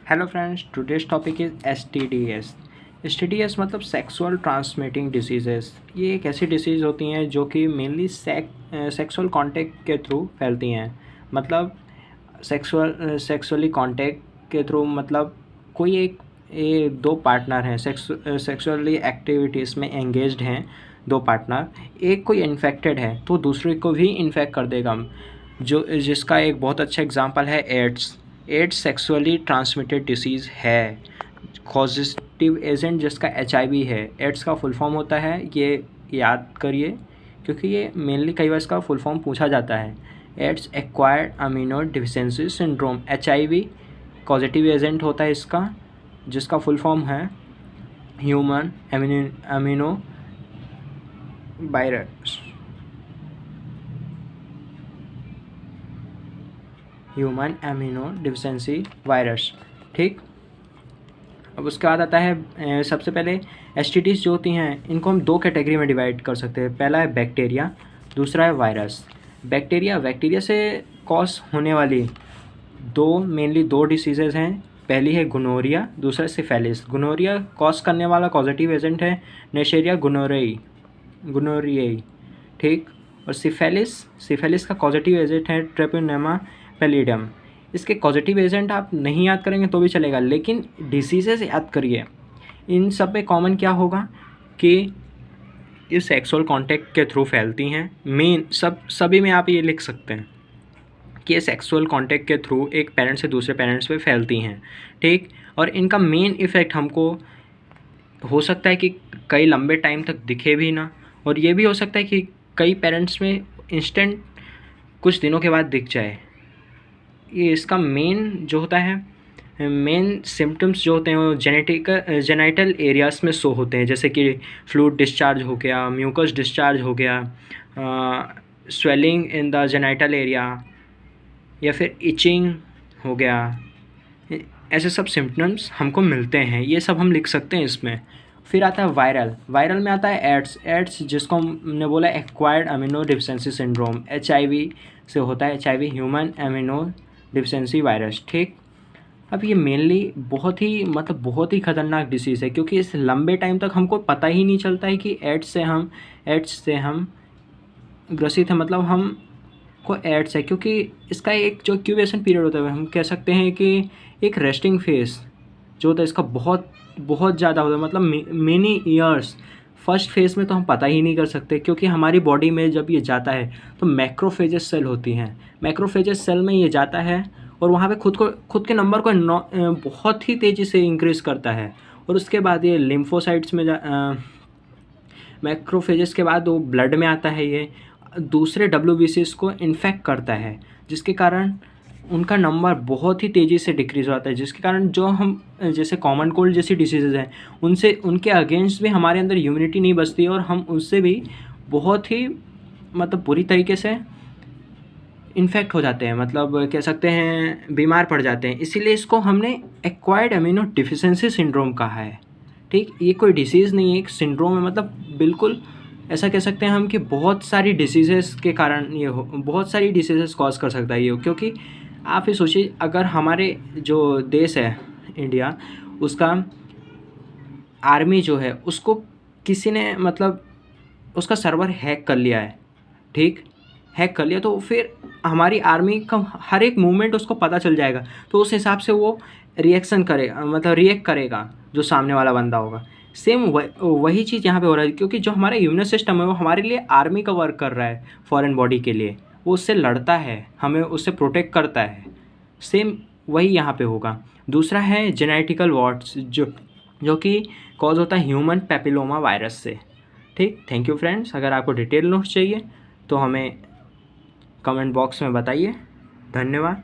Hello friends, today's topic is STDs। STDs मतलब sexual transmitting diseases. ये एक ऐसी डिसीज़ होती हैं जो कि मेनली सेक्सुअल कांटेक्ट के थ्रू फैलती हैं। मतलब सेक्सुअली कांटेक्ट के थ्रू मतलब कोई ये दो पार्टनर हैं, सेक्सुअली एक्टिविटीज़ में एंगेज्ड हैं दो पार्टनर, एक कोई इन्फेक्टेड है तो दूसरे को भी इन्फेक्ट कर देगा। जिसका एक बहुत अच्छा एग्जांपल है एड्स सेक्सुअली ट्रांसमिटेड डिसीज़ है। कॉजेटिव एजेंट जिसका HIV है। एड्स का फुल फॉर्म होता है, ये याद करिए क्योंकि ये मेनली कई बार इसका फुल फॉर्म पूछा जाता है। Ads acquired amino deficiency syndrome. HIV causative agent होता है इसका, जिसका फुल फॉर्म है human amino virus. Human amino deficiency virus. ठीक, अब उसके बाद आता है सबसे पहले STDs जो होती हैं इनको हम दो कैटेगरी में डिवाइड कर सकते हैं। पहला है बैक्टीरिया, दूसरा है वायरस। बैक्टीरिया से कॉज होने वाली मेनली दो डिसीजेज़ हैं। पहली है गोनोरिया, दूसरा सिफिलिस। गोनोरिया कॉज करने वाला पॉजिटिव एजेंट है नेशेरिया गोनोरियाई। ठीक, और सिफिलिस का पॉजिटिव एजेंट है ट्रेपोनेमा पैलिडियम। इसके पॉजिटिव एजेंट आप नहीं याद करेंगे तो भी चलेगा, लेकिन डिसीजेस याद करिए। इन सब में कॉमन क्या होगा कि ये सेक्सुअल कांटेक्ट के थ्रू फैलती हैं। सभी में आप ये लिख सकते हैं कि ये सेक्सुअल कांटेक्ट के थ्रू एक पेरेंट से दूसरे पेरेंट्स पे फैलती हैं। ठीक, और इनका मेन इफ़ेक्ट हमको हो सकता है कि कई लंबे टाइम तक दिखे भी ना, और ये भी हो सकता है कि कई पेरेंट्स में इंस्टेंट कुछ दिनों के बाद दिख जाए। ये इसका मेन जो होता है, मेन सिम्टम्स जो होते हैं वो जेनाइटल एरियाज़ में शो होते हैं, जैसे कि फ्लूइड डिस्चार्ज हो गया, म्यूकस डिस्चार्ज हो गया, swelling in the genital area, या फिर इचिंग हो गया। ऐसे सब सिम्टम्स हमको मिलते हैं, ये सब हम लिख सकते हैं इसमें। फिर आता है वायरल में आता है एड्स जिसको हमने बोला acquired amino deficiency syndrome. HIV से होता है, HIV human amino deficiency virus. ठीक, अब ये मेनली बहुत ही ख़तरनाक डिसीज़ है, क्योंकि इस लंबे टाइम तक हमको पता ही नहीं चलता है कि एड्स से हम ग्रसित हैं, मतलब हम को एड्स है। क्योंकि इसका एक जो इंक्यूबेशन पीरियड होता है, हम कह सकते हैं कि एक रेस्टिंग फेस जो होता है इसका बहुत ज़्यादा होता है, मतलब मेनी ईयर्स। फर्स्ट फेज़ में तो हम पता ही नहीं कर सकते, क्योंकि हमारी बॉडी में जब ये जाता है तो मैक्रोफेजेस सेल होती हैं। मैक्रोफेजेस सेल में ये जाता है और वहाँ पे खुद के नंबर को बहुत ही तेज़ी से इंक्रीज़ करता है, और उसके बाद ये लिम्फोसाइट्स में मैक्रोफेजेस के बाद वो ब्लड में आता है, ये दूसरे WBCs को इन्फेक्ट करता है, जिसके कारण उनका नंबर बहुत ही तेज़ी से डिक्रीज़ होता है, जिसके कारण जो हम जैसे कॉमन कोल्ड जैसी डिसीज़ेज़ हैं उनके अगेंस्ट भी हमारे अंदर इम्यूनिटी नहीं बचती, और हम उससे भी बहुत ही बुरी तरीके से इन्फेक्ट हो जाते हैं, मतलब कह सकते हैं बीमार पड़ जाते हैं। इसीलिए इसको हमने एक्वायर्ड अमीनो डिफिशिएंसी सिंड्रोम कहा है। ठीक, ये कोई डिसीज़ नहीं है, एक सिंड्रोम है। मतलब बिल्कुल ऐसा कह सकते हैं हम कि बहुत सारी डिसीज़ेस के कारण ये हो, बहुत सारी डिसीज़ेस कॉज कर सकता है ये, क्योंकि आप ही सोचिए, अगर हमारे जो देश है इंडिया, उसका आर्मी जो है उसको किसी ने उसका सर्वर हैक कर लिया है। ठीक, हैक कर लिया तो फिर हमारी आर्मी का हर एक मूवमेंट उसको पता चल जाएगा, तो उस हिसाब से वो रिएक्ट करेगा जो सामने वाला बंदा होगा। सेम वही चीज़ यहाँ पे हो रहा है, क्योंकि जो हमारा इम्यून सिस्टम है वो हमारे लिए आर्मी का वर्क कर रहा है, फॉरेन बॉडी के लिए। वो उससे लड़ता है, हमें उससे प्रोटेक्ट करता है। सेम वही यहाँ पे होगा। दूसरा है जेनेटिकल वॉर्ड्स, जो कि कॉज होता है ह्यूमन पैपिलोमा वायरस से। ठीक, थैंक यू फ्रेंड्स। अगर आपको डिटेल नोट्स चाहिए तो हमें कमेंट बॉक्स में बताइए। धन्यवाद।